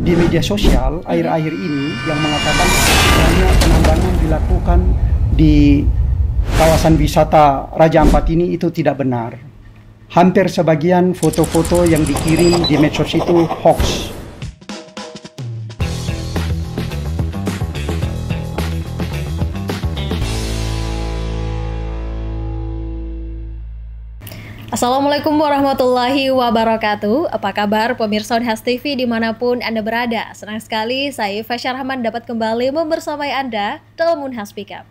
di media sosial akhir-akhir ini yang mengatakan banyak penambangan dilakukan di kawasan wisata Raja Ampat ini itu tidak benar. Hampir sebagian foto-foto yang dikirim di medsos itu hoax. Assalamualaikum warahmatullahi wabarakatuh. Apa kabar pemirsa Unhas TV dimanapun Anda berada? Senang sekali saya Fasya Rahman dapat kembali membersamai Anda dalam Unhas Pickup.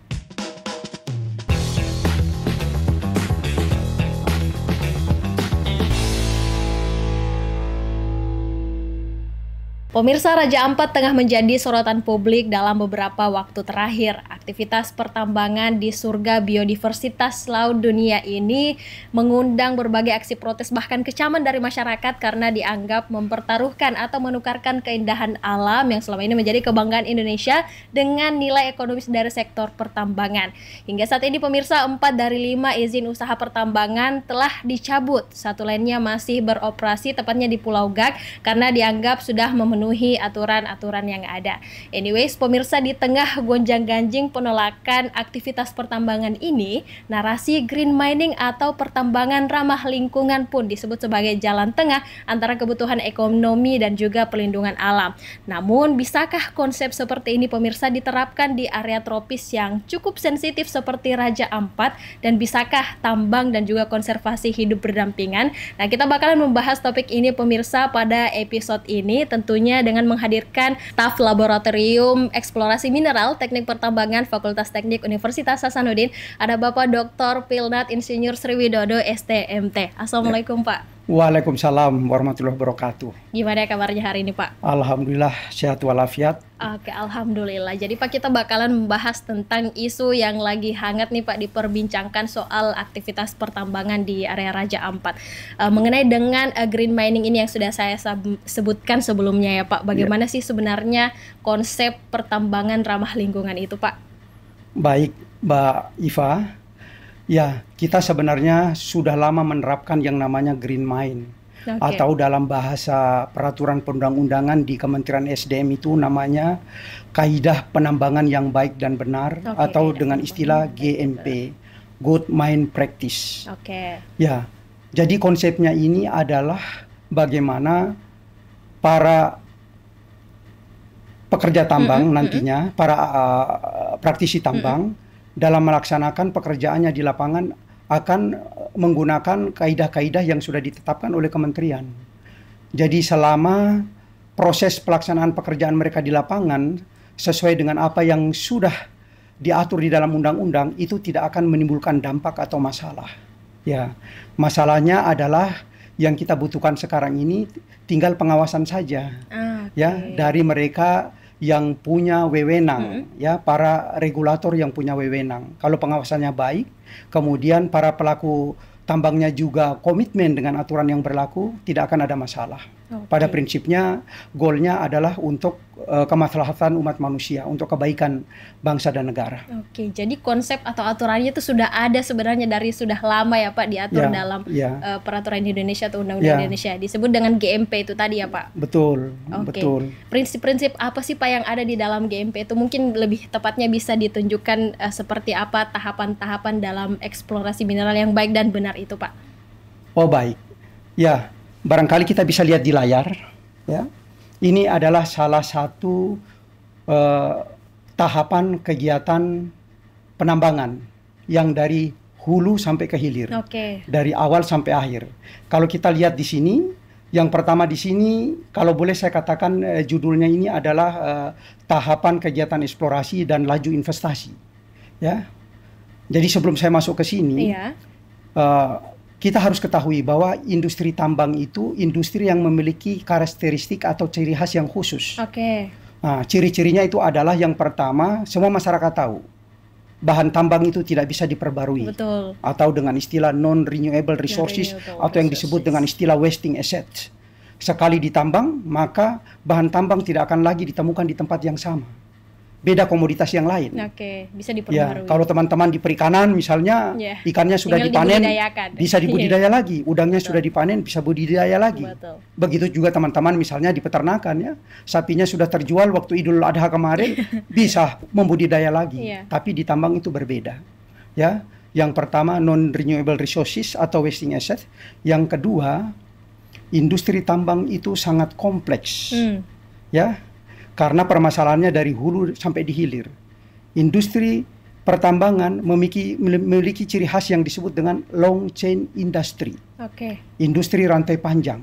Pemirsa, Raja Ampat tengah menjadi sorotan publik dalam beberapa waktu terakhir. Aktivitas pertambangan di surga biodiversitas laut dunia ini mengundang berbagai aksi protes bahkan kecaman dari masyarakat karena dianggap mempertaruhkan atau menukarkan keindahan alam yang selama ini menjadi kebanggaan Indonesia dengan nilai ekonomis dari sektor pertambangan. Hingga saat ini pemirsa, 4 dari 5 izin usaha pertambangan telah dicabut. Satu lainnya masih beroperasi tepatnya di Pulau Gak karena dianggap sudah memenuhi aturan-aturan yang ada. Anyways, pemirsa, di tengah gonjang-ganjing penolakan aktivitas pertambangan ini, narasi green mining atau pertambangan ramah lingkungan pun disebut sebagai jalan tengah antara kebutuhan ekonomi dan juga pelindungan alam. Namun, bisakah konsep seperti ini pemirsa diterapkan di area tropis yang cukup sensitif seperti Raja Ampat, dan bisakah tambang dan juga konservasi hidup berdampingan? Nah, kita bakalan membahas topik ini pemirsa pada episode ini, tentunya dengan menghadirkan staf Laboratorium Eksplorasi Mineral Teknik Pertambangan Fakultas Teknik Universitas Hasanuddin. Ada Bapak Dr. Pilnat Insinyur Sriwidodo STMT. Assalamualaikum Pak. Waalaikumsalam warahmatullahi wabarakatuh. Gimana kabarnya hari ini Pak? Alhamdulillah sehat walafiat. Oke, alhamdulillah. Jadi Pak, kita bakalan membahas tentang isu yang lagi hangat nih Pak diperbincangkan soal aktivitas pertambangan di area Raja Ampat. Mengenai dengan green mining ini yang sudah saya sebutkan sebelumnya ya Pak. Bagaimana sih sebenarnya konsep pertambangan ramah lingkungan itu Pak? Baik, Mbak Iva. Ya, kita sebenarnya sudah lama menerapkan yang namanya green mine. Atau dalam bahasa peraturan perundang-undangan di Kementerian SDM itu namanya Kaidah Penambangan yang Baik dan Benar, atau dengan istilah GMP, Good Mine Practice. Ya, jadi konsepnya ini adalah bagaimana para pekerja tambang nantinya, para praktisi tambang dalam melaksanakan pekerjaannya di lapangan akan menggunakan kaidah-kaidah yang sudah ditetapkan oleh kementerian. Jadi selama proses pelaksanaan pekerjaan mereka di lapangan sesuai dengan apa yang sudah diatur di dalam undang-undang, itu tidak akan menimbulkan dampak atau masalah. Ya, masalahnya adalah yang kita butuhkan sekarang ini tinggal pengawasan saja. Ya, dari mereka yang punya wewenang, ya, para regulator yang punya wewenang. Kalau pengawasannya baik, kemudian para pelaku tambangnya juga komitmen dengan aturan yang berlaku, tidak akan ada masalah. Pada prinsipnya, goalnya adalah untuk kemaslahatan umat manusia, untuk kebaikan bangsa dan negara. Jadi konsep atau aturannya itu sudah ada sebenarnya dari sudah lama ya Pak, diatur dalam peraturan Indonesia atau undang-undang Indonesia. Disebut dengan GMP itu tadi ya Pak? Betul, betul. Prinsip-prinsip apa sih Pak yang ada di dalam GMP itu? Mungkin lebih tepatnya bisa ditunjukkan seperti apa tahapan-tahapan dalam eksplorasi mineral yang baik dan benar itu Pak? Oh baik, ya. Barangkali kita bisa lihat di layar, ya. Ini adalah salah satu tahapan kegiatan penambangan yang dari hulu sampai ke hilir, dari awal sampai akhir. Kalau kita lihat di sini, yang pertama di sini, kalau boleh saya katakan judulnya ini adalah tahapan kegiatan eksplorasi dan laju investasi, ya. Jadi sebelum saya masuk ke sini, kita harus ketahui bahwa industri tambang itu industri yang memiliki karakteristik atau ciri khas yang khusus. Nah, ciri-cirinya itu adalah yang pertama, semua masyarakat tahu, bahan tambang itu tidak bisa diperbarui. Atau dengan istilah non-renewable resources, atau yang disebut dengan istilah wasting assets. Sekali ditambang, maka bahan tambang tidak akan lagi ditemukan di tempat yang sama. beda komoditas yang lain. Oke, bisa Ya, diperbarui. kalau teman-teman di perikanan misalnya Ya, ikannya sudah tinggal dipanen, dibudidayakan. bisa dibudidaya lagi, udangnya Betul. sudah dipanen, bisa budidaya lagi. Betul. Begitu juga teman-teman misalnya di peternakan ya, sapinya sudah terjual waktu Idul Adha kemarin, bisa membudidaya lagi. Iya. Tapi di tambang itu berbeda. Ya, yang pertama non renewable resources atau wasting asset, yang kedua industri tambang itu sangat kompleks. Ya, karena permasalahannya dari hulu sampai di hilir. Industri pertambangan memiliki ciri khas yang disebut dengan long chain industry, Oke. industri rantai panjang.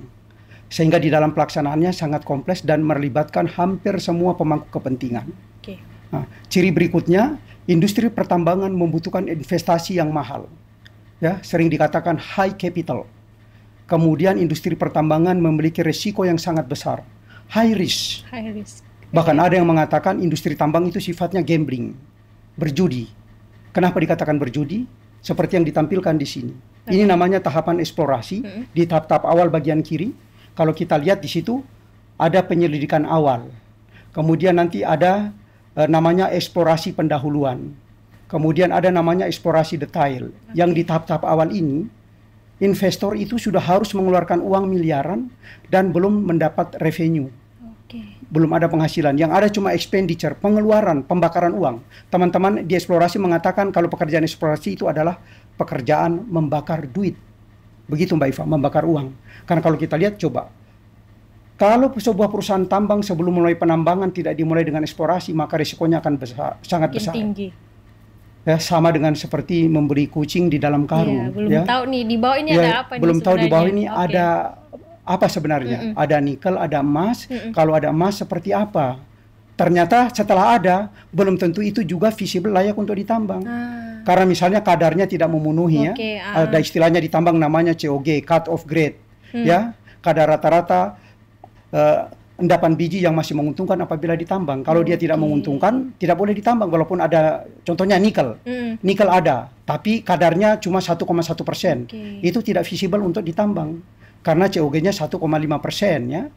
Sehingga di dalam pelaksanaannya sangat kompleks dan melibatkan hampir semua pemangku kepentingan. Oke. Nah, ciri berikutnya, industri pertambangan membutuhkan investasi yang mahal. Ya, sering dikatakan high capital. Kemudian industri pertambangan memiliki risiko yang sangat besar, high risk. High risk. Bahkan ada yang mengatakan industri tambang itu sifatnya gambling, berjudi. Kenapa dikatakan berjudi? Seperti yang ditampilkan di sini. Ini namanya tahapan eksplorasi. Di tahap-tahap awal bagian kiri, kalau kita lihat di situ ada penyelidikan awal. Kemudian nanti ada namanya eksplorasi pendahuluan. Kemudian ada namanya eksplorasi detail. Yang di tahap-tahap awal ini, investor itu sudah harus mengeluarkan uang miliaran dan belum mendapat revenue. Belum ada penghasilan, yang ada cuma expenditure, pengeluaran, pembakaran uang. Teman-teman di eksplorasi mengatakan kalau pekerjaan eksplorasi itu adalah pekerjaan membakar duit. Begitu Mbak Iva, membakar uang. Karena kalau kita lihat coba, kalau sebuah perusahaan tambang sebelum mulai penambangan tidak dimulai dengan eksplorasi, maka risikonya akan sangat besar. Tinggi. Ya, sama dengan seperti memberi kucing di dalam karung. Ya, belum ya. tahu nih di bawah ini ada apa nih belum tahu di bawah ini sebenarnya. ada apa sebenarnya. Ada nikel, ada emas. Kalau ada emas seperti apa? Ternyata setelah ada, belum tentu itu juga visible layak untuk ditambang. Karena misalnya kadarnya tidak memenuhi ya. Ada istilahnya ditambang namanya COG, cut off grade. Ya, kadar rata-rata endapan biji yang masih menguntungkan apabila ditambang. Kalau dia tidak menguntungkan, tidak boleh ditambang. Walaupun ada, contohnya nikel. Nikel ada, tapi kadarnya cuma 1,1%. Itu tidak visible untuk ditambang. Karena COG-nya 1,5% ya.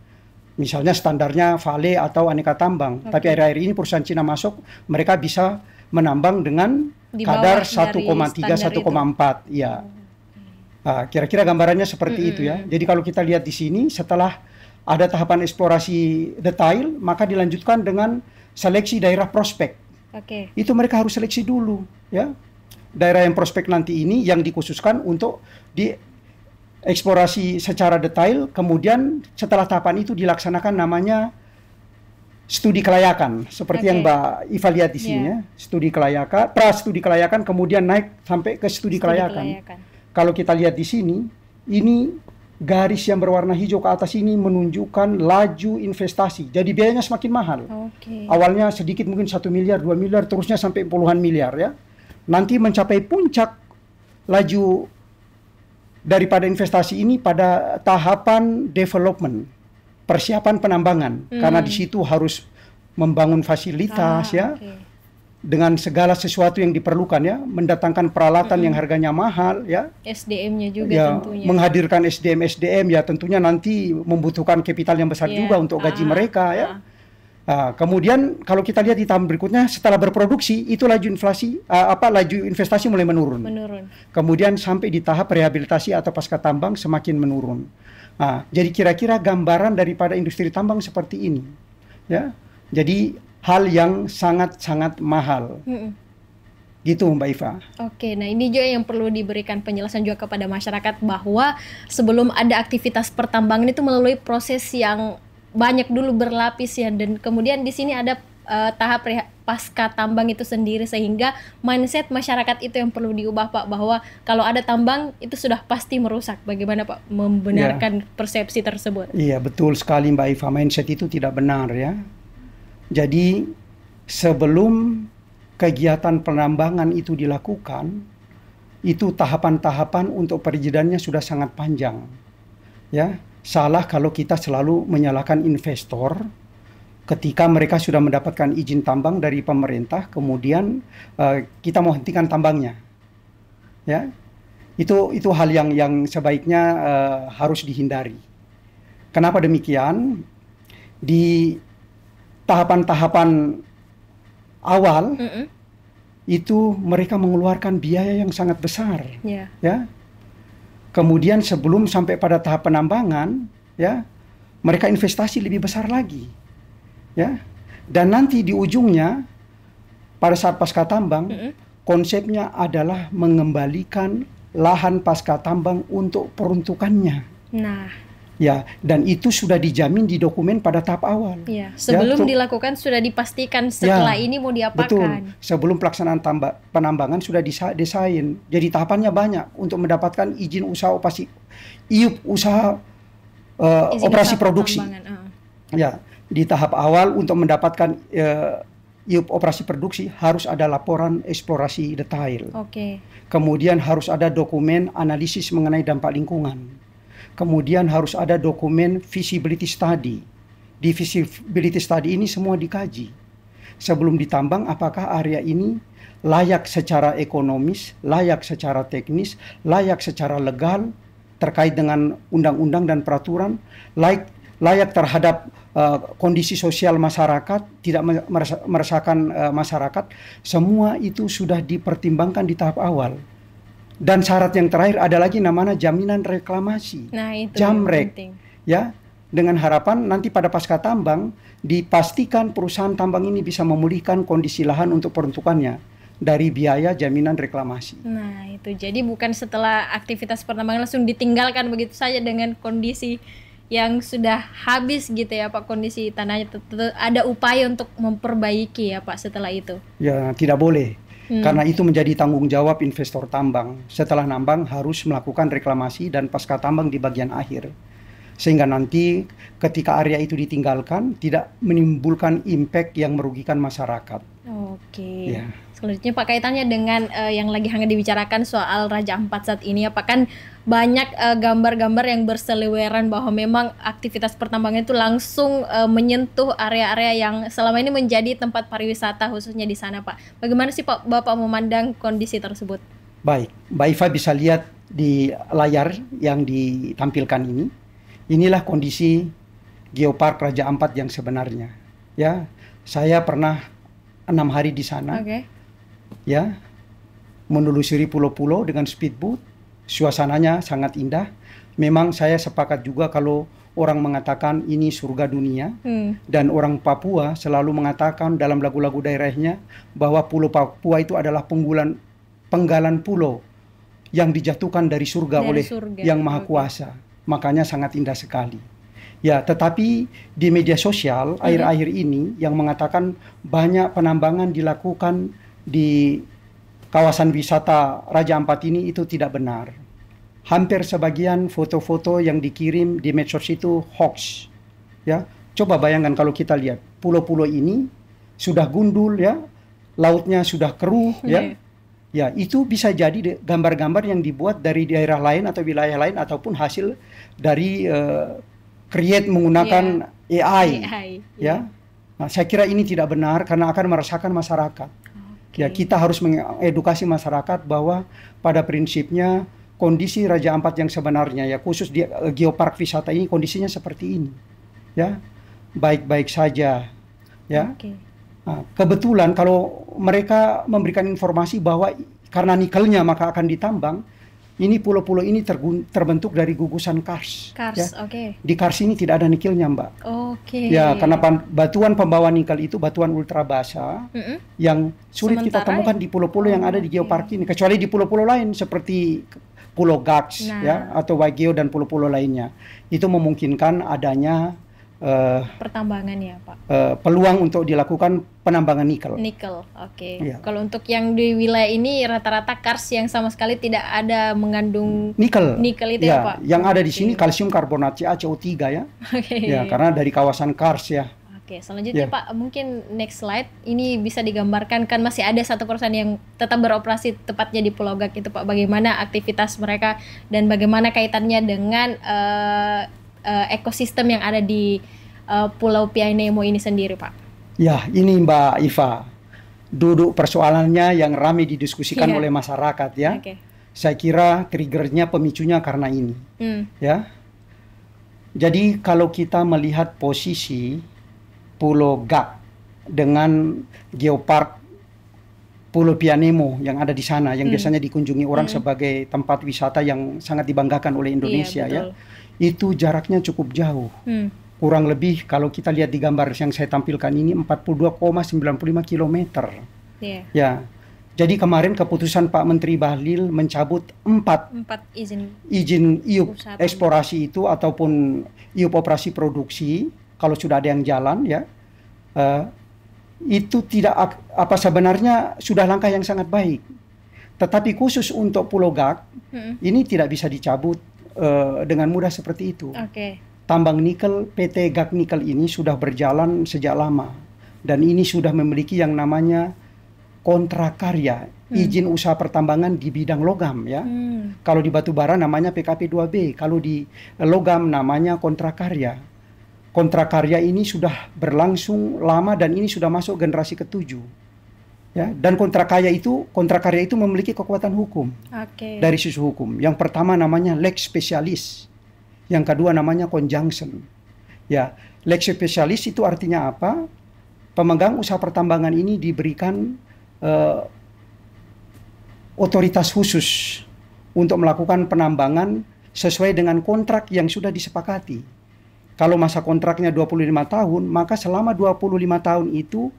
Misalnya standarnya Vale atau Aneka Tambang. Tapi akhir-akhir ini perusahaan Cina masuk, mereka bisa menambang dengan kadar 1,3, 1,4. Ya. Nah, kira-kira gambarannya seperti itu ya. Jadi kalau kita lihat di sini, setelah ada tahapan eksplorasi detail, maka dilanjutkan dengan seleksi daerah prospek. Itu mereka harus seleksi dulu ya. Daerah yang prospek nanti ini yang dikhususkan untuk eksplorasi secara detail, kemudian setelah tahapan itu dilaksanakan namanya studi kelayakan, seperti yang Mbak Iva lihat di sini ya. Studi kelayakan, pra-studi kelayakan, kemudian naik sampai ke studi kelayakan. Kalau kita lihat di sini, ini garis yang berwarna hijau ke atas ini menunjukkan laju investasi. Jadi biayanya semakin mahal. Awalnya sedikit mungkin 1 miliar, 2 miliar, terusnya sampai puluhan miliar ya. Nanti mencapai puncak laju daripada investasi ini pada tahapan development, persiapan penambangan. Karena di situ harus membangun fasilitas ya, dengan segala sesuatu yang diperlukan ya, mendatangkan peralatan yang harganya mahal ya, SDM-nya juga ya, tentunya. menghadirkan SDM ya, tentunya nanti membutuhkan kapital yang besar juga untuk gaji mereka ya. Kemudian kalau kita lihat di tahun berikutnya, setelah berproduksi itu laju inflasi laju investasi mulai menurun. Kemudian sampai di tahap rehabilitasi atau pasca tambang semakin menurun. Jadi kira-kira gambaran daripada industri tambang seperti ini ya. Jadi hal yang sangat-sangat mahal. Gitu Mbak Iva. Nah ini juga yang perlu diberikan penjelasan juga kepada masyarakat, bahwa sebelum ada aktivitas pertambangan itu melalui proses yang banyak dulu berlapis ya, dan kemudian di sini ada tahap pasca tambang itu sendiri, sehingga mindset masyarakat itu yang perlu diubah Pak, bahwa kalau ada tambang itu sudah pasti merusak. Bagaimana Pak membenarkan persepsi tersebut? Iya betul sekali Mbak Iva, mindset itu tidak benar ya. Jadi sebelum kegiatan penambangan itu dilakukan, itu tahapan-tahapan untuk perizinannya sudah sangat panjang ya. Salah kalau kita selalu menyalahkan investor ketika mereka sudah mendapatkan izin tambang dari pemerintah, kemudian kita mau hentikan tambangnya. Ya. Itu hal yang sebaiknya harus dihindari. Kenapa demikian? Di tahapan-tahapan awal Mm-mm. itu mereka mengeluarkan biaya yang sangat besar, Ya. ya. Kemudian sebelum sampai pada tahap penambangan, ya, mereka investasi lebih besar lagi, ya. Dan nanti di ujungnya pada saat pasca tambang, Mm-mm. konsepnya adalah mengembalikan lahan pasca tambang untuk peruntukannya. Nah, Ya, dan itu sudah dijamin di dokumen pada tahap awal. ya, sebelum tuh. dilakukan sudah dipastikan setelah ini mau Betul. diapakan. Sebelum pelaksanaan penambangan sudah desain. Jadi tahapannya banyak untuk mendapatkan izin usaha IUP usaha Izin operasi usaha produksi. pertambangan, Ya, di tahap awal untuk mendapatkan IUP operasi produksi harus ada laporan eksplorasi detail. Oke. Kemudian harus ada dokumen analisis mengenai dampak lingkungan. Kemudian harus ada dokumen feasibility study. Di feasibility study ini semua dikaji. Sebelum ditambang apakah area ini layak secara ekonomis, layak secara teknis, layak secara legal terkait dengan undang-undang dan peraturan, layak terhadap kondisi sosial masyarakat, tidak meresahkan masyarakat. Semua itu sudah dipertimbangkan di tahap awal. Dan syarat yang terakhir ada lagi namanya jaminan reklamasi. Nah, itu Jamrek. penting. Ya, dengan harapan nanti pada pasca tambang dipastikan perusahaan tambang ini bisa memulihkan kondisi lahan untuk peruntukannya dari biaya jaminan reklamasi. Nah, itu jadi bukan setelah aktivitas pertambangan langsung ditinggalkan begitu saja dengan kondisi yang sudah habis gitu ya Pak, kondisi tanahnya. Ada upaya untuk memperbaiki ya Pak setelah itu. Ya, tidak boleh. Karena itu menjadi tanggung jawab investor tambang. Setelah nambang harus melakukan reklamasi dan pasca tambang di bagian akhir. Sehingga nanti ketika area itu ditinggalkan tidak menimbulkan impact yang merugikan masyarakat. Oke. Ya. Selanjutnya Pak, kaitannya dengan yang lagi hangat dibicarakan soal Raja Ampat saat ini ya Pak, kan banyak gambar-gambar yang berseliweran bahwa memang aktivitas pertambangan itu langsung menyentuh area-area yang selama ini menjadi tempat pariwisata khususnya di sana Pak. Bagaimana sih Pak Bapak memandang kondisi tersebut? Baik, Mbak Iva bisa lihat di layar yang ditampilkan ini. Inilah kondisi Geopark Raja Ampat yang sebenarnya. Ya, saya pernah 6 hari di sana. Oke. Ya, menelusuri pulau-pulau dengan speedboat. Suasananya sangat indah. Memang saya sepakat juga kalau orang mengatakan ini surga dunia. Dan orang Papua selalu mengatakan dalam lagu-lagu daerahnya bahwa Pulau Papua itu adalah penggalan pulau yang dijatuhkan dari surga oleh Yang Maha Kuasa. Makanya sangat indah sekali. Ya, tetapi di media sosial akhir-akhir ini yang mengatakan banyak penambangan dilakukan di kawasan wisata Raja Ampat ini itu tidak benar. Hampir sebagian foto-foto yang dikirim di medsos itu hoax. Ya, coba bayangkan kalau kita lihat pulau-pulau ini sudah gundul ya, lautnya sudah keruh ya. Ya, itu bisa jadi gambar-gambar yang dibuat dari daerah lain atau wilayah lain ataupun hasil dari create menggunakan AI. Ya. Nah, saya kira ini tidak benar karena akan meresahkan masyarakat. Ya, kita harus mengedukasi masyarakat bahwa pada prinsipnya kondisi Raja Ampat yang sebenarnya ya, khusus di Geopark wisata ini kondisinya seperti ini. Ya. Baik-baik saja. Ya. Nah, kebetulan kalau mereka memberikan informasi bahwa karena nikelnya maka akan ditambang, ini pulau-pulau ini terbentuk dari gugusan kars. Ya. Di kars ini tidak ada nikelnya, Mbak. Ya, karena batuan pembawa nikel itu batuan ultra basa yang sulit kita temukan di pulau-pulau yang ada di Geopark ini, kecuali di pulau-pulau lain seperti Pulau Gax ya atau Waigeo dan pulau-pulau lainnya. Itu memungkinkan adanya pertambangan ya Pak. Peluang untuk dilakukan penambangan nikel. Ya. Kalau untuk yang di wilayah ini rata-rata kars yang sama sekali tidak ada mengandung nikel itu ya Pak. Yang ada di sini kalsium karbonat CaCO3 ya. Ya, karena dari kawasan kars ya. Selanjutnya Pak, mungkin next slide ini bisa digambarkan, kan masih ada satu perusahaan yang tetap beroperasi tepatnya di Pulau Gak itu Pak. Bagaimana aktivitas mereka dan bagaimana kaitannya dengan ekosistem yang ada di Pulau Piai Nemo ini sendiri Pak? Ya, ini Mbak Iva, duduk persoalannya yang ramai didiskusikan oleh masyarakat ya. Saya kira triggernya, pemicunya karena ini. Ya. Jadi kalau kita melihat posisi Pulau Gak dengan Geopark Pulau Pianemo yang ada di sana, yang biasanya dikunjungi orang sebagai tempat wisata yang sangat dibanggakan oleh Indonesia, Iya, ya. Itu jaraknya cukup jauh. Kurang lebih kalau kita lihat di gambar yang saya tampilkan ini 42,95 kilometer. Iya. Ya. Jadi kemarin keputusan Pak Menteri Bahlil mencabut 4 izin IUP eksplorasi itu ataupun IUP operasi produksi kalau sudah ada yang jalan, ya. Itu tidak sebenarnya sudah langkah yang sangat baik. Tetapi khusus untuk Pulau Gak ini tidak bisa dicabut dengan mudah seperti itu. Tambang nikel PT Gak Nikel ini sudah berjalan sejak lama dan ini sudah memiliki yang namanya kontrak karya, izin usaha pertambangan di bidang logam, ya. Kalau di batu bara namanya PKP 2B, kalau di logam namanya kontrak karya. Kontrak karya ini sudah berlangsung lama dan ini sudah masuk generasi ke-7. Ya, dan kontrak karya itu memiliki kekuatan hukum. Dari sisi hukum. Yang pertama namanya lex specialis. Yang kedua namanya conjunction. Ya, lex specialis itu artinya apa? Pemegang usaha pertambangan ini diberikan otoritas khusus untuk melakukan penambangan sesuai dengan kontrak yang sudah disepakati. Kalau masa kontraknya 25 tahun, maka selama 25 tahun itu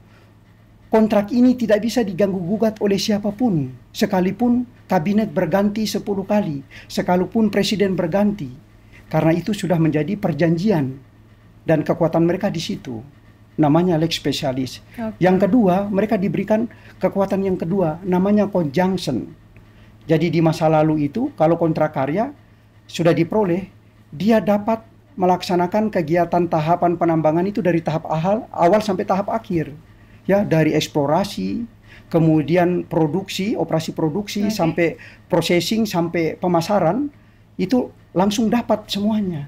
kontrak ini tidak bisa diganggu-gugat oleh siapapun. Sekalipun kabinet berganti 10 kali, sekalipun presiden berganti. Karena itu sudah menjadi perjanjian dan kekuatan mereka di situ. Namanya lex specialis. Yang kedua, mereka diberikan kekuatan yang kedua, namanya conjunction. Jadi di masa lalu itu, kalau kontrak karya sudah diperoleh, dia dapat melaksanakan kegiatan tahapan penambangan itu dari tahap awal sampai tahap akhir, ya, dari eksplorasi, kemudian produksi, operasi produksi, sampai processing, sampai pemasaran, itu langsung dapat semuanya.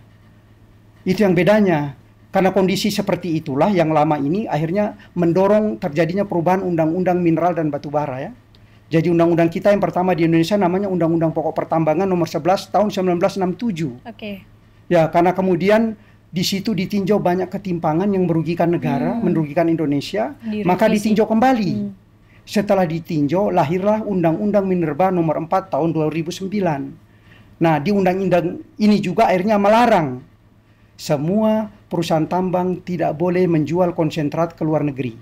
Itu yang bedanya. Karena kondisi seperti itulah yang lama ini akhirnya mendorong terjadinya perubahan undang-undang mineral dan batu bara, ya. Jadi undang-undang kita yang pertama di Indonesia namanya Undang-Undang Pokok Pertambangan nomor 11 tahun 1967. Ya, karena kemudian di situ ditinjau banyak ketimpangan yang merugikan negara, merugikan Indonesia, maka ditinjau kembali. Setelah ditinjau, lahirlah Undang-Undang Minerba nomor 4 tahun 2009. Nah, di undang-undang ini juga akhirnya melarang semua perusahaan tambang tidak boleh menjual konsentrat ke luar negeri.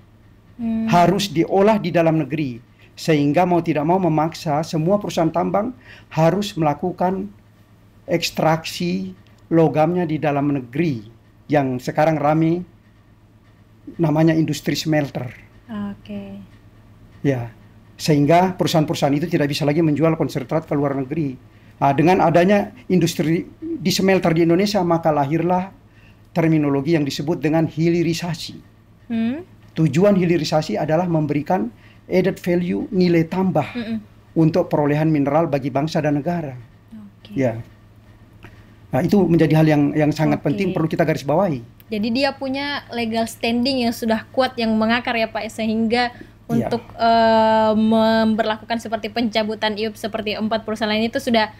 Harus diolah di dalam negeri. Sehingga mau tidak mau memaksa semua perusahaan tambang harus melakukan ekstraksi logamnya di dalam negeri yang sekarang rame namanya industri smelter. Ya, sehingga perusahaan-perusahaan itu tidak bisa lagi menjual konsentrat ke luar negeri. Nah, dengan adanya industri di smelter di Indonesia, maka lahirlah terminologi yang disebut dengan hilirisasi. Tujuan hilirisasi adalah memberikan added value, nilai tambah untuk perolehan mineral bagi bangsa dan negara. Ya. Nah, itu menjadi hal yang sangat penting perlu kita garis bawahi. Jadi dia punya legal standing yang sudah kuat, yang mengakar, ya Pak, sehingga untuk memberlakukan seperti pencabutan IUP seperti 4 perusahaan lain itu sudah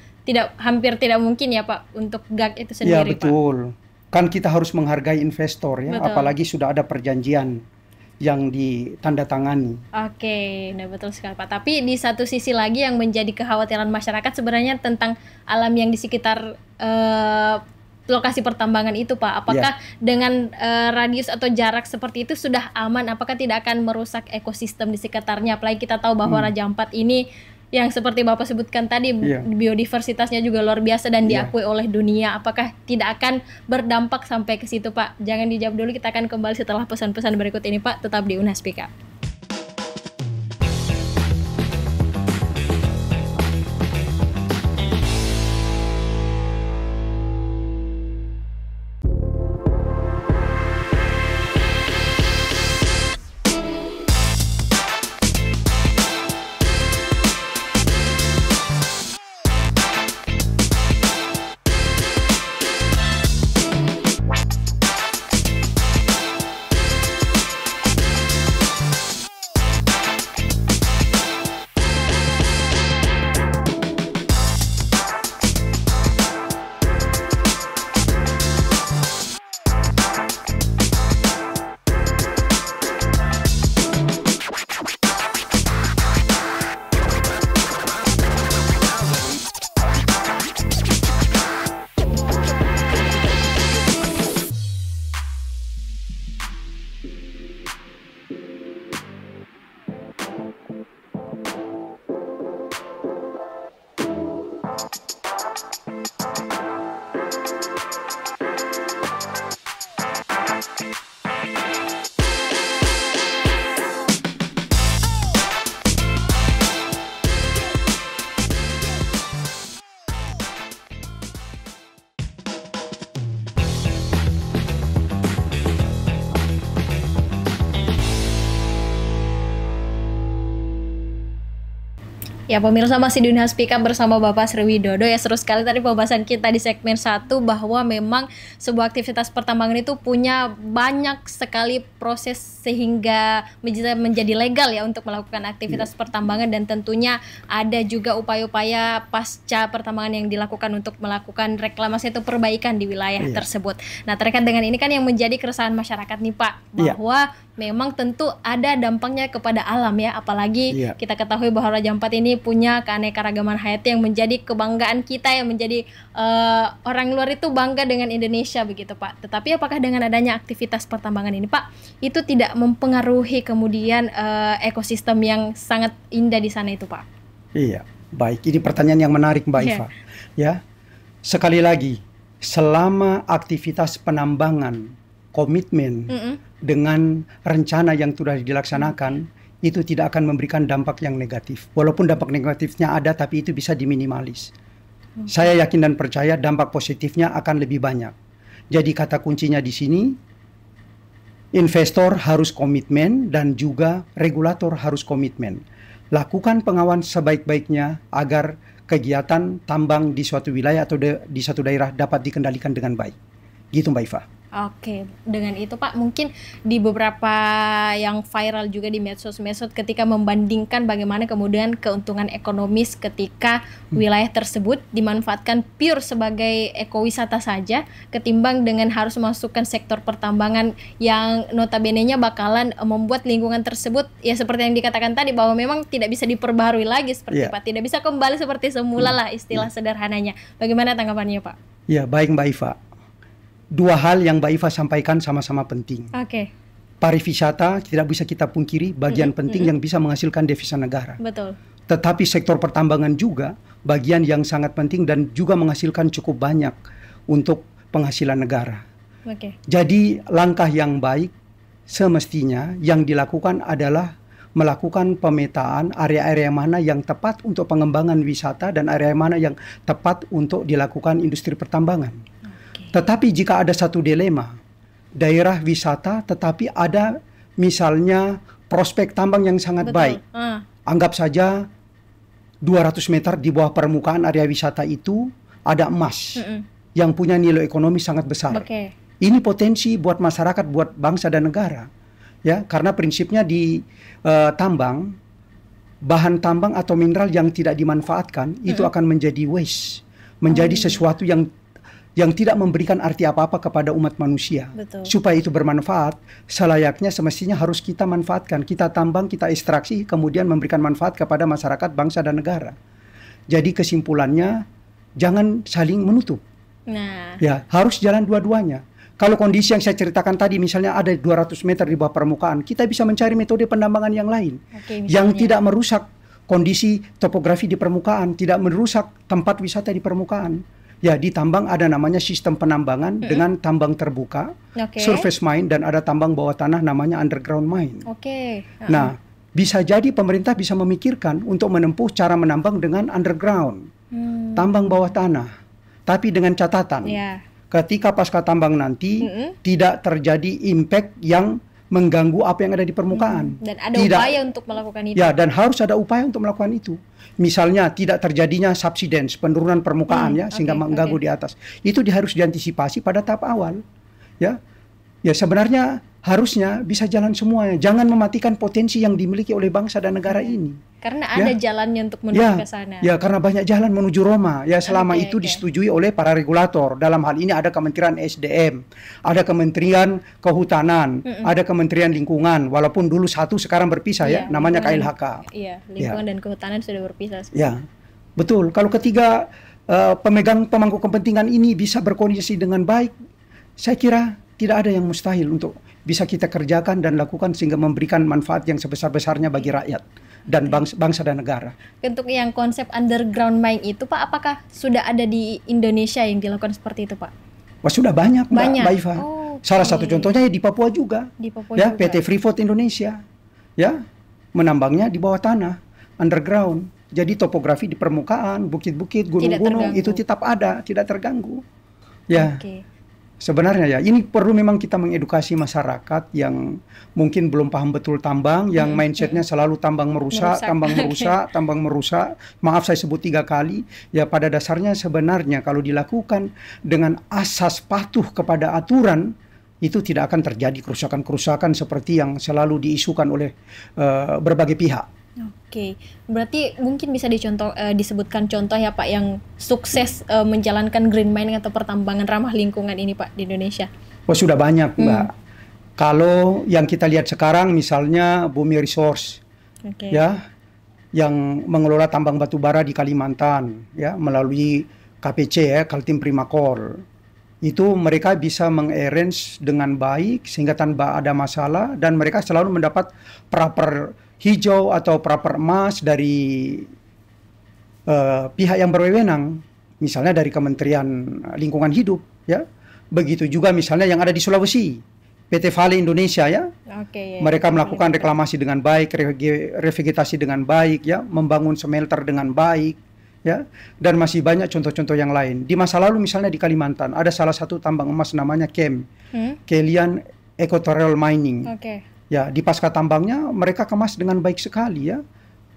hampir tidak mungkin, ya Pak, untuk GAC itu sendiri, Pak. Ya, betul. Kan kita harus menghargai investor, ya, apalagi sudah ada perjanjian yang ditandatangani. Nah betul sekali Pak. Tapi di satu sisi lagi yang menjadi kekhawatiran masyarakat sebenarnya tentang alam yang di sekitar lokasi pertambangan itu, Pak. Apakah dengan radius atau jarak seperti itu sudah aman? Apakah tidak akan merusak ekosistem di sekitarnya? Apalagi kita tahu bahwa Raja Ampat ini yang seperti Bapak sebutkan tadi, biodiversitasnya juga luar biasa dan diakui oleh dunia. Apakah tidak akan berdampak sampai ke situ, Pak? Jangan dijawab dulu, kita akan kembali setelah pesan-pesan berikut ini, Pak. Tetap di UNAS Speak Up. Ya pemirsa, masih di Unhas Speak Up bersama Bapak Sriwidodo. Ya seru sekali tadi pembahasan kita di segmen 1 bahwa memang sebuah aktivitas pertambangan itu punya banyak sekali proses sehingga menjadi legal ya untuk melakukan aktivitas pertambangan, dan tentunya ada juga upaya-upaya pasca pertambangan yang dilakukan untuk melakukan reklamasi atau perbaikan di wilayah tersebut. Nah, terkait dengan ini kan yang menjadi keresahan masyarakat nih Pak, bahwa memang tentu ada dampaknya kepada alam ya, apalagi kita ketahui bahwa Raja Ampat ini punya keanekaragaman hayati yang menjadi kebanggaan kita, yang menjadi orang luar itu bangga dengan Indonesia begitu Pak. Tetapi apakah dengan adanya aktivitas pertambangan ini Pak, itu tidak mempengaruhi kemudian ekosistem yang sangat indah di sana itu Pak? Iya, baik. Ini pertanyaan yang menarik Mbak Iva. Ya, sekali lagi, selama aktivitas penambangan komitmen dengan rencana yang sudah dilaksanakan, itu tidak akan memberikan dampak yang negatif. Walaupun dampak negatifnya ada, tapi itu bisa diminimalis. Saya yakin dan percaya dampak positifnya akan lebih banyak. Jadi kata kuncinya di sini, investor harus komitmen dan juga regulator harus komitmen. Lakukan pengawasan sebaik-baiknya agar kegiatan tambang di suatu wilayah atau di suatu daerah dapat dikendalikan dengan baik. Gitu Mbak Iva. Oke, dengan itu Pak, mungkin di beberapa yang viral juga di medsos ketika membandingkan bagaimana kemudian keuntungan ekonomis ketika wilayah tersebut dimanfaatkan pure sebagai ekowisata saja, ketimbang dengan harus memasukkan sektor pertambangan yang notabene-nya bakalan membuat lingkungan tersebut ya seperti yang dikatakan tadi, bahwa memang tidak bisa diperbaharui lagi seperti Pak, tidak bisa kembali seperti semula lah istilah sederhananya. Bagaimana tanggapannya Pak? Ya, baik Mbak Iva. Dua hal yang Mbak Iva sampaikan sama-sama penting. Pariwisata tidak bisa kita pungkiri bagian penting yang bisa menghasilkan devisa negara. Betul. Tetapi sektor pertambangan juga bagian yang sangat penting dan juga menghasilkan cukup banyak untuk penghasilan negara. Jadi langkah yang baik semestinya yang dilakukan adalah melakukan pemetaan area-area mana yang tepat untuk pengembangan wisata dan area mana yang tepat untuk dilakukan industri pertambangan. Tetapi jika ada satu dilema, daerah wisata tetapi ada misalnya prospek tambang yang sangat baik. Anggap saja 200 meter di bawah permukaan area wisata itu ada emas yang punya nilai ekonomi sangat besar. Ini potensi buat masyarakat, buat bangsa dan negara. Ya, karena prinsipnya di tambang, bahan tambang atau mineral yang tidak dimanfaatkan itu akan menjadi waste, menjadi sesuatu yang tidak memberikan arti apa-apa kepada umat manusia. Supaya itu bermanfaat, selayaknya semestinya harus kita manfaatkan. Kita tambang, kita ekstraksi, kemudian memberikan manfaat kepada masyarakat, bangsa, dan negara. Jadi kesimpulannya, jangan saling menutup. Ya, harus jalan dua-duanya. Kalau kondisi yang saya ceritakan tadi, misalnya ada 200 meter di bawah permukaan, kita bisa mencari metode penambangan yang lain. Yang tidak merusak kondisi topografi di permukaan, tidak merusak tempat wisata di permukaan. Ya, di tambang ada namanya sistem penambangan dengan tambang terbuka, surface mine, dan ada tambang bawah tanah namanya underground mine. Nah, bisa jadi pemerintah bisa memikirkan untuk menempuh cara menambang dengan underground, tambang bawah tanah. Tapi dengan catatan, ketika pasca tambang nanti tidak terjadi impact yang mengganggu apa yang ada di permukaan. Dan ada upaya untuk melakukan itu. Ya, dan harus ada upaya untuk melakukan itu. Misalnya tidak terjadinya subsidence, penurunan permukaan ya, sehingga mengganggu di atas. Itu harus diantisipasi pada tahap awal. Ya, ya sebenarnya harusnya bisa jalan semuanya. Jangan mematikan potensi yang dimiliki oleh bangsa dan negara ini. Karena ada jalannya untuk menuju ke sana. Ya, karena banyak jalan menuju Roma. Ya, selama itu disetujui oleh para regulator. Dalam hal ini ada Kementerian SDM, ada Kementerian Kehutanan, ada Kementerian Lingkungan. Walaupun dulu satu, sekarang berpisah ya, namanya KLHK. Iya, Lingkungan dan Kehutanan sudah berpisah. Ya, betul. Kalau ketiga pemegang pemangku kepentingan ini bisa berkoordinasi dengan baik, saya kira tidak ada yang mustahil untuk bisa kita kerjakan dan lakukan sehingga memberikan manfaat yang sebesar-besarnya bagi rakyat dan bangsa dan negara. Untuk yang konsep underground mine itu Pak, apakah sudah ada di Indonesia yang dilakukan seperti itu Pak? Wah, sudah banyak Mbak Iva. Salah satu contohnya ya di Papua juga. Ya, PT Freeport Indonesia. Ya, menambangnya di bawah tanah, underground. Jadi topografi di permukaan, bukit-bukit, gunung-gunung itu tetap ada, tidak terganggu. Ya. Sebenarnya ya, ini perlu memang kita mengedukasi masyarakat yang mungkin belum paham betul tambang, yang mindsetnya selalu tambang merusak, tambang merusak, tambang merusak. Maaf saya sebut 3 kali. Ya pada dasarnya sebenarnya kalau dilakukan dengan asas patuh kepada aturan, itu tidak akan terjadi kerusakan-kerusakan seperti yang selalu diisukan oleh berbagai pihak. Oke, berarti mungkin bisa disebutkan contoh ya Pak yang sukses menjalankan green mining atau pertambangan ramah lingkungan ini Pak di Indonesia. Oh sudah banyak Mbak. Kalau yang kita lihat sekarang misalnya Bumi Resource, ya, yang mengelola tambang batu bara di Kalimantan, ya, melalui KPC ya, Kaltim Primakol. Itu mereka bisa mengarrange dengan baik sehingga tanpa ada masalah, dan mereka selalu mendapat praper hijau atau praper emas dari pihak yang berwenang, misalnya dari Kementerian Lingkungan Hidup, ya. Begitu juga misalnya yang ada di Sulawesi, PT Vale Indonesia, ya. Mereka melakukan reklamasi dengan baik, revegetasi dengan baik, ya, membangun smelter dengan baik, ya, dan masih banyak contoh-contoh yang lain. Di masa lalu misalnya di Kalimantan ada salah satu tambang emas namanya KEM, Kelian Equatorial Mining. Ya, di pasca tambangnya mereka kemas dengan baik sekali, ya.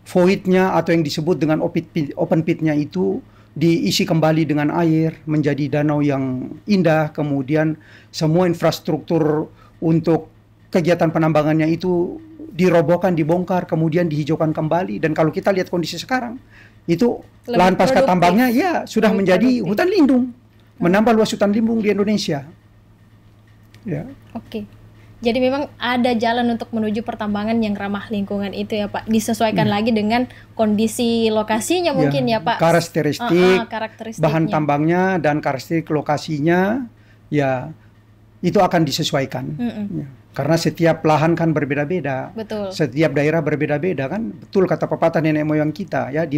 Voidnya atau yang disebut dengan open pitnya itu diisi kembali dengan air menjadi danau yang indah. Kemudian semua infrastruktur untuk kegiatan penambangannya itu dirobohkan, dibongkar, kemudian dihijaukan kembali. Dan kalau kita lihat kondisi sekarang, itu lebih lahan pasca tambangnya ya sudah menjadi hutan lindung, menambah luas hutan lindung di Indonesia. Ya. Jadi memang ada jalan untuk menuju pertambangan yang ramah lingkungan itu ya Pak. Disesuaikan lagi dengan kondisi lokasinya mungkin ya Pak. Karakteristik bahan tambangnya dan karakteristik lokasinya, ya itu akan disesuaikan. Ya. Karena setiap lahan kan berbeda-beda. Setiap daerah berbeda-beda kan. Betul kata pepatah nenek moyang kita, ya,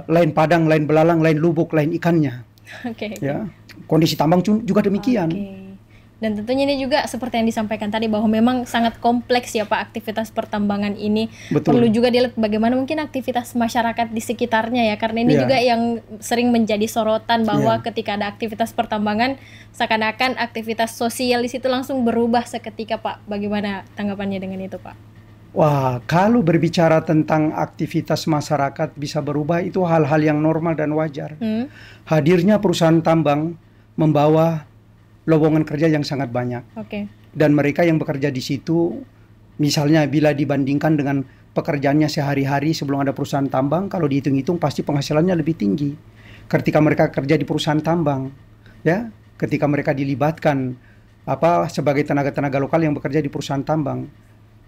lain padang, lain belalang, lain lubuk, lain ikannya. Ya. Kondisi tambang juga demikian. Dan tentunya ini juga seperti yang disampaikan tadi bahwa memang sangat kompleks ya Pak aktivitas pertambangan ini. Perlu juga dilihat bagaimana mungkin aktivitas masyarakat di sekitarnya ya, karena ini juga yang sering menjadi sorotan bahwa ketika ada aktivitas pertambangan seakan-akan aktivitas sosial di situ langsung berubah seketika Pak. Bagaimana tanggapannya dengan itu Pak? Wah, kalau berbicara tentang aktivitas masyarakat bisa berubah itu hal-hal yang normal dan wajar. Hadirnya perusahaan tambang membawa lowongan kerja yang sangat banyak. Dan mereka yang bekerja di situ, misalnya bila dibandingkan dengan pekerjaannya sehari-hari sebelum ada perusahaan tambang, kalau dihitung-hitung pasti penghasilannya lebih tinggi. Ketika mereka kerja di perusahaan tambang, ya, ketika mereka dilibatkan sebagai tenaga-tenaga lokal yang bekerja di perusahaan tambang,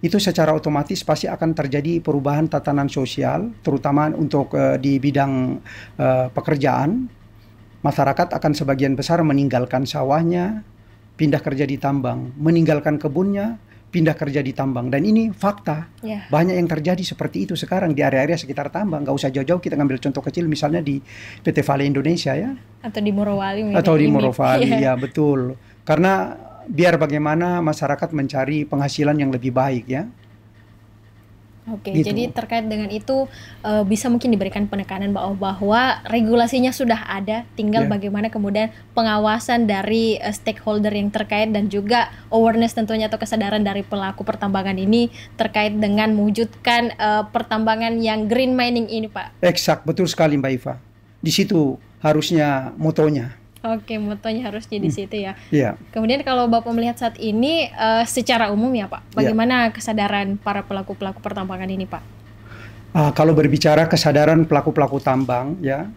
itu secara otomatis pasti akan terjadi perubahan tatanan sosial, terutama untuk di bidang pekerjaan. Masyarakat akan sebagian besar meninggalkan sawahnya, pindah kerja di tambang, meninggalkan kebunnya, pindah kerja di tambang. Dan ini fakta. Banyak yang terjadi seperti itu sekarang di area-area sekitar tambang. Nggak usah jauh-jauh, kita ngambil contoh kecil misalnya di PT Vale Indonesia, ya. Atau di Morowali. Atau di Morowali, ya betul. Karena biar bagaimana masyarakat mencari penghasilan yang lebih baik, ya. Gitu. Jadi terkait dengan itu bisa mungkin diberikan penekanan bahwa regulasinya sudah ada, tinggal bagaimana kemudian pengawasan dari stakeholder yang terkait dan juga awareness tentunya atau kesadaran dari pelaku pertambangan ini terkait dengan mewujudkan pertambangan yang green mining ini Pak. Eksak, betul sekali Mbak Iva. Di situ harusnya motonya. Motonya harus di situ ya. Kemudian kalau Bapak melihat saat ini secara umum ya Pak, bagaimana kesadaran para pelaku-pelaku pertambangan ini Pak? Kalau berbicara kesadaran pelaku-pelaku tambang, ya,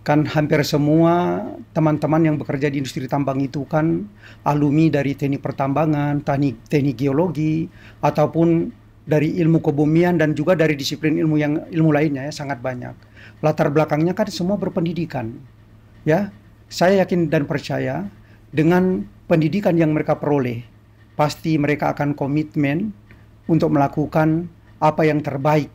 kan hampir semua teman-teman yang bekerja di industri tambang itu kan alumni dari teknik pertambangan, teknik geologi, ataupun dari ilmu kebumian dan juga dari disiplin ilmu lainnya, ya, sangat banyak. Latar belakangnya kan semua berpendidikan, ya. Saya yakin dan percaya dengan pendidikan yang mereka peroleh, pasti mereka akan komitmen untuk melakukan apa yang terbaik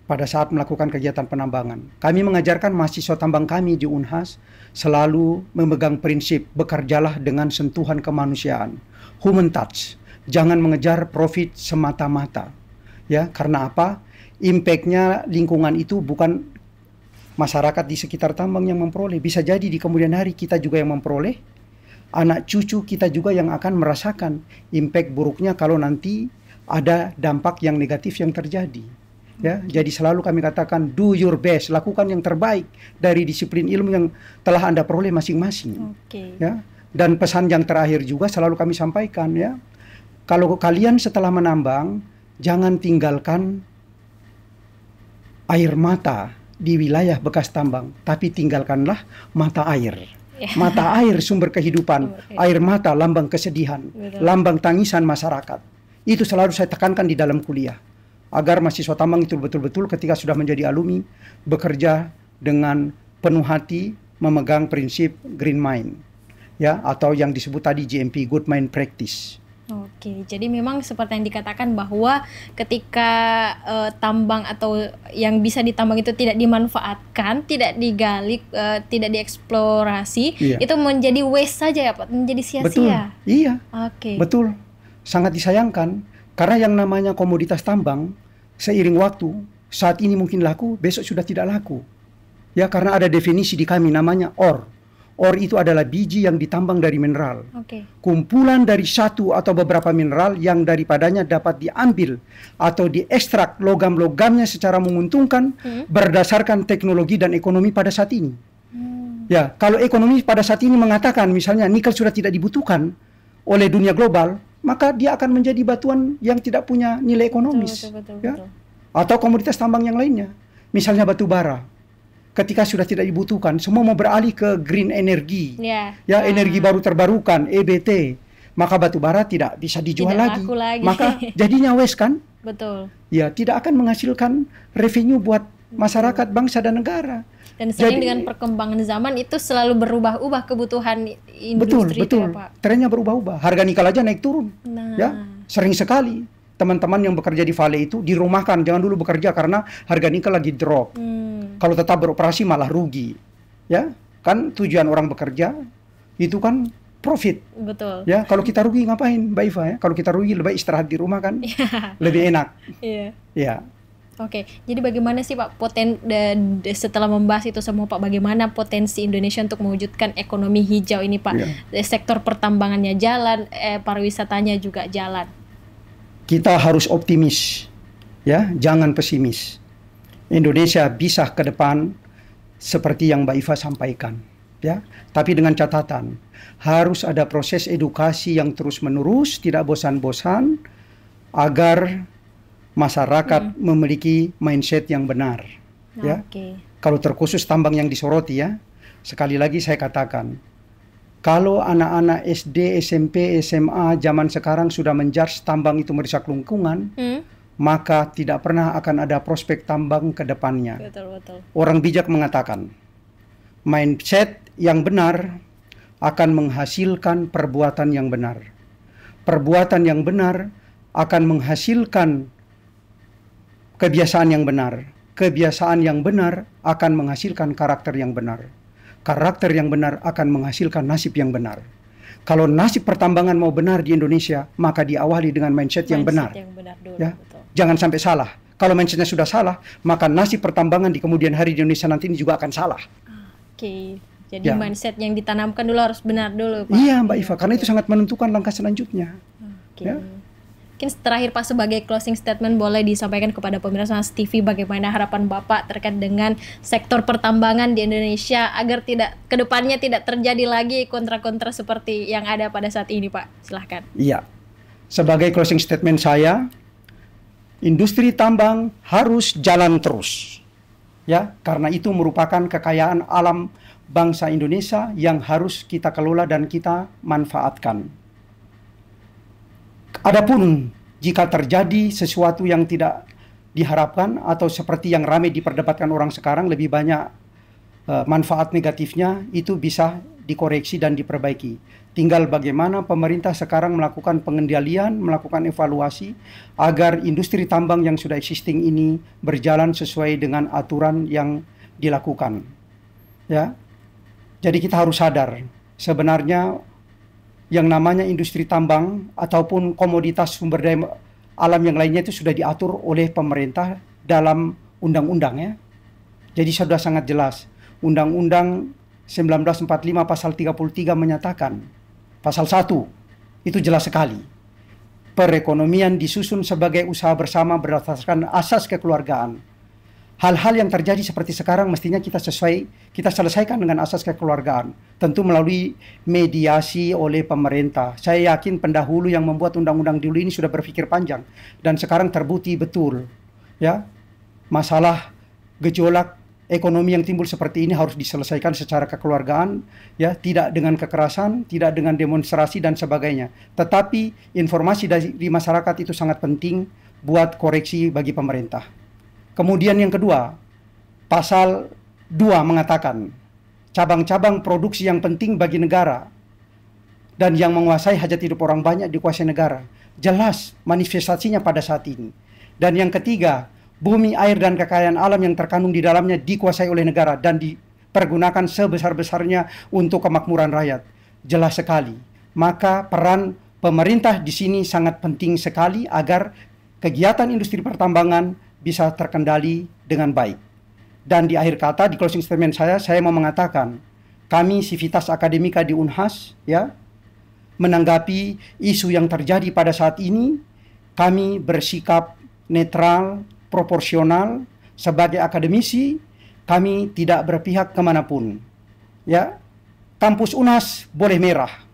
pada saat melakukan kegiatan penambangan. Kami mengajarkan mahasiswa tambang kami di Unhas selalu memegang prinsip bekerjalah dengan sentuhan kemanusiaan, human touch. Jangan mengejar profit semata-mata. Ya, karena apa? Impact-nya lingkungan itu bukan masyarakat di sekitar tambang yang memperoleh, bisa jadi di kemudian hari kita juga yang memperoleh, anak cucu kita juga yang akan merasakan impact buruknya kalau nanti ada dampak yang negatif yang terjadi. Ya, jadi selalu kami katakan do your best, lakukan yang terbaik dari disiplin ilmu yang telah Anda peroleh masing-masing. Ya. Dan pesan yang terakhir juga selalu kami sampaikan, ya. Kalau kalian setelah menambang, jangan tinggalkan air mata di wilayah bekas tambang, tapi tinggalkanlah mata air. Mata air sumber kehidupan, air mata lambang kesedihan, lambang tangisan masyarakat. Itu selalu saya tekankan di dalam kuliah. Agar mahasiswa tambang itu betul-betul ketika sudah menjadi alumni bekerja dengan penuh hati memegang prinsip green mine, ya, atau yang disebut tadi GMP, good mine practice. Oke, jadi memang seperti yang dikatakan bahwa ketika tambang atau yang bisa ditambang itu tidak dimanfaatkan, tidak digali, tidak dieksplorasi, itu menjadi waste saja ya Pak, menjadi sia-sia. Betul, iya. Betul, sangat disayangkan. Karena yang namanya komoditas tambang, seiring waktu, saat ini mungkin laku, besok sudah tidak laku. Ya, karena ada definisi di kami namanya ore. Ore itu adalah biji yang ditambang dari mineral. Kumpulan dari satu atau beberapa mineral yang daripadanya dapat diambil atau diekstrak logam-logamnya secara menguntungkan berdasarkan teknologi dan ekonomi pada saat ini. Ya, kalau ekonomi pada saat ini mengatakan misalnya nikel sudah tidak dibutuhkan oleh dunia global, maka dia akan menjadi batuan yang tidak punya nilai ekonomis. Betul. Atau komoditas tambang yang lainnya. Misalnya batu bara. Ketika sudah tidak dibutuhkan, semua mau beralih ke green energy. Energi baru terbarukan, EBT. Maka batu bara tidak bisa dijual lagi. Maka jadinya waste kan? Betul. Ya, tidak akan menghasilkan revenue buat masyarakat, bangsa dan negara. Dan sering dengan perkembangan zaman itu selalu berubah-ubah kebutuhan industri. Betul. Ya, Pak. Trennya berubah-ubah. Harga nikel aja naik turun. Ya, sering sekali teman-teman yang bekerja di Vale itu dirumahkan, jangan dulu bekerja karena harga nikel lagi drop. Kalau tetap beroperasi malah rugi. Ya, kan tujuan orang bekerja itu kan profit. Betul. Ya, kalau kita rugi ngapain, Mbak Iva ya? Kalau kita rugi lebih istirahat di rumah kan? Lebih enak. Iya. Oke, jadi bagaimana sih Pak setelah membahas itu semua Pak, bagaimana potensi Indonesia untuk mewujudkan ekonomi hijau ini Pak? Sektor pertambangannya jalan, pariwisatanya juga jalan. Kita harus optimis, ya, jangan pesimis. Indonesia bisa ke depan seperti yang Mbak Iva sampaikan, ya. Tapi dengan catatan, harus ada proses edukasi yang terus-menerus, tidak bosan-bosan, agar masyarakat memiliki mindset yang benar. Ya. Kalau terkhusus tambang yang disoroti, ya, sekali lagi saya katakan, kalau anak-anak SD, SMP, SMA zaman sekarang sudah menjudge tambang itu merusak lingkungan, maka tidak pernah akan ada prospek tambang ke depannya. Betul. Orang bijak mengatakan, mindset yang benar akan menghasilkan perbuatan yang benar. Perbuatan yang benar akan menghasilkan kebiasaan yang benar. Kebiasaan yang benar akan menghasilkan karakter yang benar. Karakter yang benar akan menghasilkan nasib yang benar. Kalau nasib pertambangan mau benar di Indonesia, maka diawali dengan mindset yang benar. Dulu, ya? Jangan sampai salah. Kalau mindsetnya sudah salah, maka nasib pertambangan di kemudian hari di Indonesia nanti ini juga akan salah. Jadi mindset yang ditanamkan dulu harus benar dulu, Pak. Iya, Mbak Iva, karena itu sangat menentukan langkah selanjutnya. Ya? Mungkin terakhir Pak, sebagai closing statement boleh disampaikan kepada pemirsa Trans TV bagaimana harapan Bapak terkait dengan sektor pertambangan di Indonesia agar kedepannya tidak terjadi lagi kontra-kontra seperti yang ada pada saat ini, Pak. Silahkan. Iya, sebagai closing statement saya, industri tambang harus jalan terus, ya, karena itu merupakan kekayaan alam bangsa Indonesia yang harus kita kelola dan kita manfaatkan. Adapun jika terjadi sesuatu yang tidak diharapkan atau seperti yang ramai diperdebatkan orang sekarang, lebih banyak manfaat negatifnya, itu bisa dikoreksi dan diperbaiki. Tinggal bagaimana pemerintah sekarang melakukan pengendalian, melakukan evaluasi agar industri tambang yang sudah existing ini berjalan sesuai dengan aturan yang dilakukan. Ya. Jadi kita harus sadar sebenarnya yang namanya industri tambang ataupun komoditas sumber daya alam yang lainnya itu sudah diatur oleh pemerintah dalam undang-undang, ya. Jadi sudah sangat jelas. Undang-Undang 1945 pasal 33 menyatakan Pasal 1 itu jelas sekali. Perekonomian disusun sebagai usaha bersama berdasarkan asas kekeluargaan. Hal-hal yang terjadi seperti sekarang mestinya kita selesaikan dengan asas kekeluargaan. Tentu melalui mediasi oleh pemerintah. Saya yakin pendahulu yang membuat undang-undang dulu ini sudah berpikir panjang dan sekarang terbukti betul, ya, masalah gejolak ekonomi yang timbul seperti ini harus diselesaikan secara kekeluargaan, ya, tidak dengan kekerasan, tidak dengan demonstrasi dan sebagainya. Tetapi informasi di masyarakat itu sangat penting buat koreksi bagi pemerintah. Kemudian yang kedua, pasal 2 mengatakan cabang-cabang produksi yang penting bagi negara dan yang menguasai hajat hidup orang banyak dikuasai negara. Jelas manifestasinya pada saat ini. Dan yang ketiga, bumi, air, dan kekayaan alam yang terkandung di dalamnya dikuasai oleh negara dan dipergunakan sebesar-besarnya untuk kemakmuran rakyat. Jelas sekali. Maka peran pemerintah di sini sangat penting sekali agar kegiatan industri pertambangan bisa terkendali dengan baik. Dan di akhir kata, di closing statement saya mau mengatakan, kami Sivitas Akademika di Unhas, ya, menanggapi isu yang terjadi pada saat ini, kami bersikap netral, proporsional. Sebagai akademisi, kami tidak berpihak kemanapun. Ya, kampus Unhas boleh merah,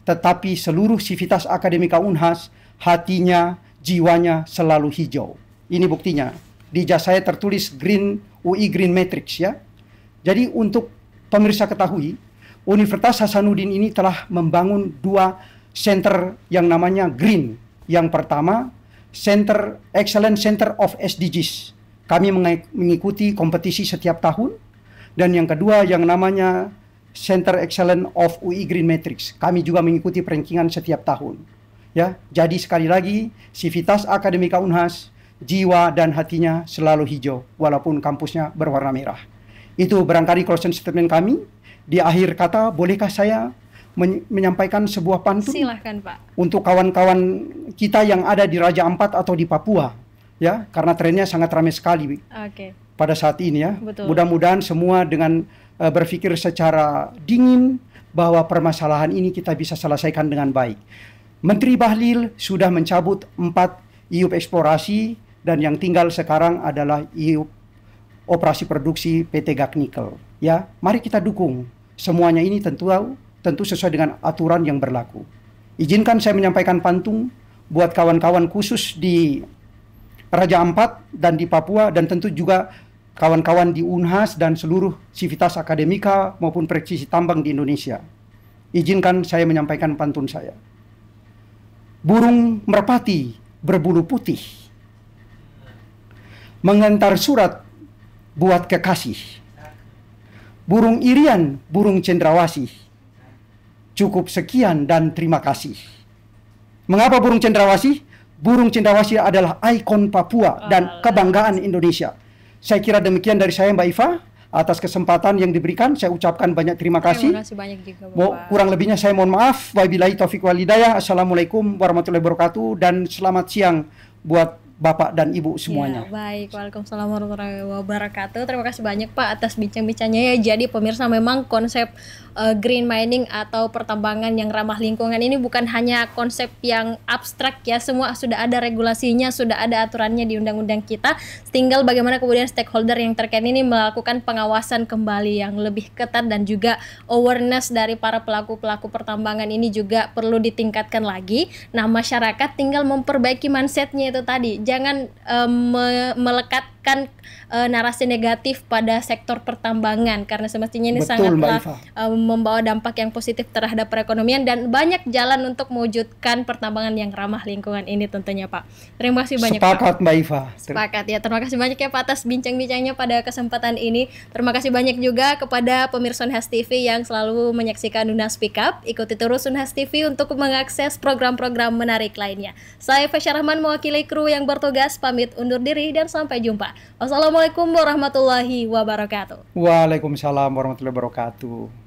tetapi seluruh Sivitas Akademika Unhas hatinya, jiwanya selalu hijau. Ini buktinya. Di jas saya tertulis Green UI Green Matrix, ya. Jadi untuk pemirsa ketahui, Universitas Hasanuddin ini telah membangun 2 center yang namanya Green. Yang pertama, Excellent Center of SDGs. Kami mengikuti kompetisi setiap tahun. Dan yang kedua yang namanya Center Excellent of UI Green Matrix. Kami juga mengikuti rankingan setiap tahun. Ya, jadi sekali lagi, Sivitas Akademika Unhas, jiwa dan hatinya selalu hijau walaupun kampusnya berwarna merah. Itu barangkali closing statement kami. Di akhir kata, bolehkah saya menyampaikan sebuah pantun? Silahkan, Pak. Untuk kawan-kawan kita yang ada di Raja Ampat atau di Papua, ya, karena trennya sangat ramai sekali pada saat ini, ya. Mudah-mudahan semua dengan berpikir secara dingin bahwa permasalahan ini kita bisa selesaikan dengan baik. Menteri Bahlil sudah mencabut 4 IUP eksplorasi dan yang tinggal sekarang adalah IUP operasi produksi PT Gaknikel. Ya, mari kita dukung. Semuanya ini tentu sesuai dengan aturan yang berlaku. Izinkan saya menyampaikan pantun buat kawan-kawan khusus di Raja Ampat dan di Papua dan tentu juga kawan-kawan di Unhas dan seluruh Sivitas Akademika maupun praktisi tambang di Indonesia. Izinkan saya menyampaikan pantun saya. Burung merpati berbulu putih mengantar surat buat kekasih. Burung irian, burung cendrawasih. Cukup sekian dan terima kasih. Mengapa burung cendrawasih? Burung cendrawasih adalah ikon Papua dan kebanggaan Indonesia. Saya kira demikian dari saya, Mbak Iva. Atas kesempatan yang diberikan, saya ucapkan banyak terima kasih. Terima kasih banyak juga, Bapak. Kurang lebihnya saya mohon maaf. Wabillahi taufiq walhidayah. Assalamualaikum warahmatullahi wabarakatuh. Dan selamat siang buat Bapak dan Ibu semuanya. Ya, baik. Waalaikumsalam warahmatullahi wabarakatuh. Terima kasih banyak, Pak, atas bincang-bincangnya, ya. Jadi pemirsa, memang konsep green mining atau pertambangan yang ramah lingkungan ini bukan hanya konsep yang abstrak, ya. Semua sudah ada regulasinya, sudah ada aturannya di undang-undang kita. Tinggal bagaimana kemudian stakeholder yang terkait ini melakukan pengawasan kembali yang lebih ketat dan juga awareness dari para pelaku-pelaku pertambangan ini juga perlu ditingkatkan lagi. Nah, masyarakat tinggal memperbaiki mindsetnya itu tadi. Jangan melekatkan narasi negatif pada sektor pertambangan, karena semestinya ini sangatlah membawa dampak yang positif terhadap perekonomian dan banyak jalan untuk mewujudkan pertambangan yang ramah lingkungan ini tentunya, Pak. Terima kasih banyak, Sepakat, Pak. Mbak Iva. Sepakat, ya. Terima kasih banyak, ya, Pak, atas bincang-bincangnya pada kesempatan ini. Terima kasih banyak juga kepada pemirsa Unhas TV yang selalu menyaksikan Unhas Speak Up. Ikuti terus Unhas TV untuk mengakses program-program menarik lainnya. Saya Fasya Rahman mewakili kru yang bertugas pamit undur diri dan sampai jumpa. Wassalamualaikum warahmatullahi wabarakatuh. Waalaikumsalam warahmatullahi wabarakatuh.